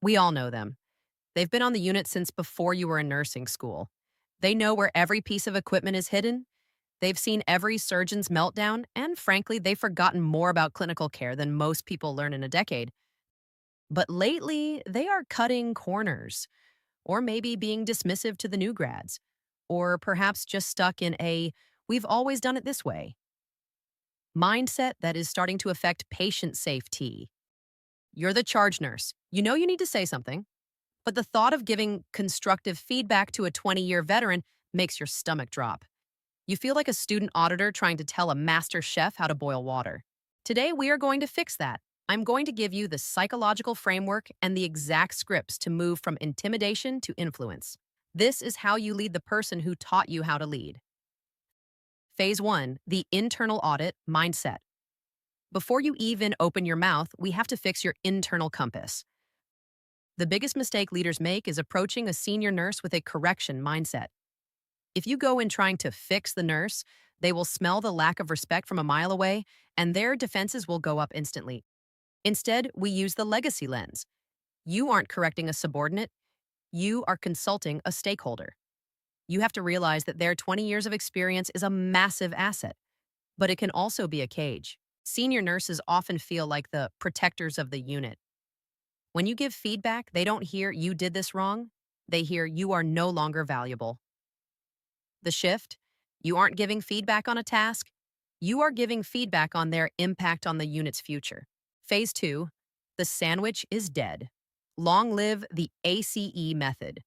We all know them. They've been on the unit since before you were in nursing school. They know where every piece of equipment is hidden. They've seen every surgeon's meltdown, and frankly, they've forgotten more about clinical care than most people learn in a decade. But lately, they are cutting corners, or maybe being dismissive to the new grads, or perhaps just stuck in a we've always done it this way mindset that is starting to affect patient safety. You're the charge nurse. You know you need to say something, but the thought of giving constructive feedback to a 20-year veteran makes your stomach drop. You feel like a student auditor trying to tell a master chef how to boil water. Today, we are going to fix that. I'm going to give you the psychological framework and the exact scripts to move from intimidation to influence. This is how you lead the person who taught you how to lead. Phase 1, the internal audit mindset. Before you even open your mouth, we have to fix your internal compass. The biggest mistake leaders make is approaching a senior nurse with a correction mindset. If you go in trying to fix the nurse, they will smell the lack of respect from a mile away, and their defenses will go up instantly. Instead, we use the legacy lens. You aren't correcting a subordinate, you are consulting a stakeholder. You have to realize that their 20 years of experience is a massive asset, but it can also be a cage. Senior nurses often feel like the protectors of the unit. When you give feedback, they don't hear you did this wrong, they hear you are no longer valuable. The shift, you aren't giving feedback on a task, you are giving feedback on their impact on the unit's future. Phase 2, the sandwich is dead. Long live the ACE method.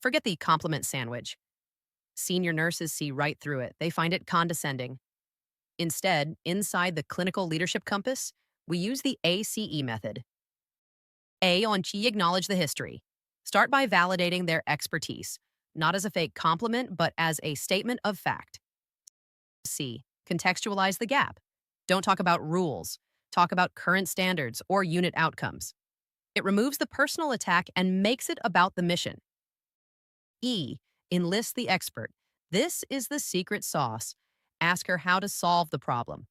Forget the compliment sandwich. Senior nurses see right through it. They find it condescending. Instead, inside the clinical leadership compass, we use the ACE method. A on Chi, acknowledge the history. Start by validating their expertise, not as a fake compliment, but as a statement of fact. C, contextualize the gap. Don't talk about rules. Talk about current standards or unit outcomes. It removes the personal attack and makes it about the mission. E, enlist the expert. This is the secret sauce. Ask her how to solve the problem.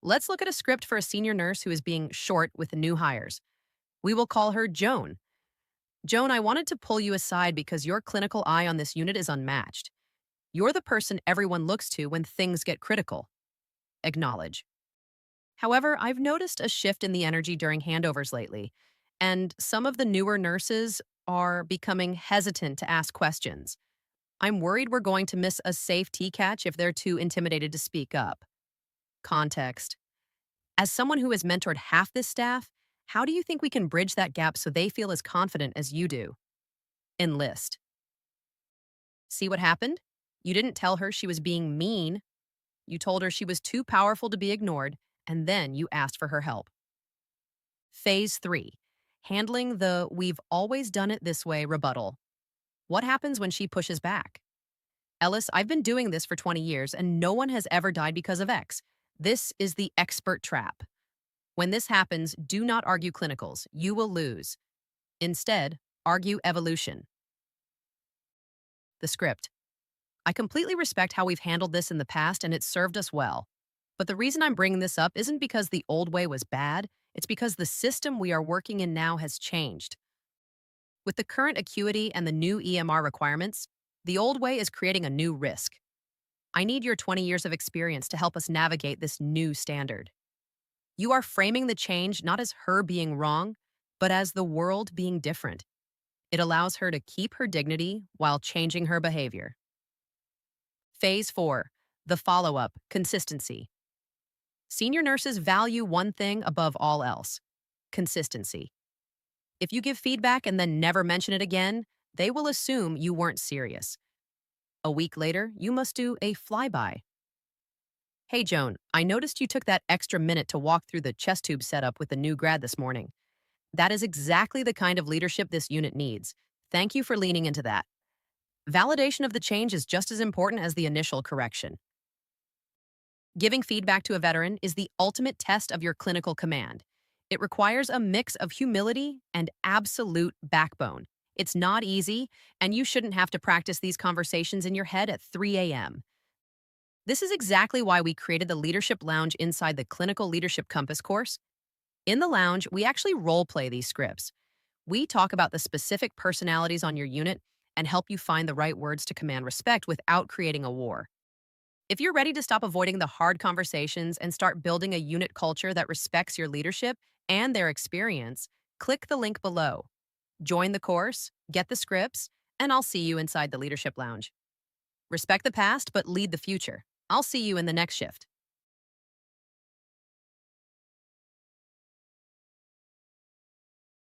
Let's look at a script for a senior nurse who is being short with the new hires. We will call her Joan. Joan, I wanted to pull you aside because your clinical eye on this unit is unmatched. You're the person everyone looks to when things get critical. Acknowledge. However, I've noticed a shift in the energy during handovers lately, and some of the newer nurses are becoming hesitant to ask questions. I'm worried we're going to miss a safe tea catch if they're too intimidated to speak up. Context. As someone who has mentored half this staff, how do you think we can bridge that gap so they feel as confident as you do? Enlist. See what happened? You didn't tell her she was being mean. You told her she was too powerful to be ignored, and then you asked for her help. Phase 3. Handling the we've always done it this way rebuttal. What happens when she pushes back? Ellis, I've been doing this for 20 years and no one has ever died because of X. This is the expert trap. When this happens, do not argue clinicals. You will lose. Instead, argue evolution. The script. I completely respect how we've handled this in the past and it's served us well. But the reason I'm bringing this up isn't because the old way was bad, it's because the system we are working in now has changed. With the current acuity and the new EMR requirements, the old way is creating a new risk. I need your 20 years of experience to help us navigate this new standard. You are framing the change not as her being wrong, but as the world being different. It allows her to keep her dignity while changing her behavior. Phase 4, the follow-up, consistency. Senior nurses value one thing above all else, consistency. If you give feedback and then never mention it again, they will assume you weren't serious. A week later, you must do a flyby. Hey, Joan, I noticed you took that extra minute to walk through the chest tube setup with the new grad this morning. That is exactly the kind of leadership this unit needs. Thank you for leaning into that. Validation of the change is just as important as the initial correction. Giving feedback to a veteran is the ultimate test of your clinical command. It requires a mix of humility and absolute backbone. It's not easy, and you shouldn't have to practice these conversations in your head at 3 a.m. This is exactly why we created the Leadership Lounge inside the Clinical Leadership Compass course. In the lounge, we actually role-play these scripts. We talk about the specific personalities on your unit and help you find the right words to command respect without creating a war. If you're ready to stop avoiding the hard conversations and start building a unit culture that respects your leadership and their experience, click the link below. Join the course, get the scripts, and I'll see you inside the Leadership Lounge. Respect the past, but lead the future. I'll see you in the next shift.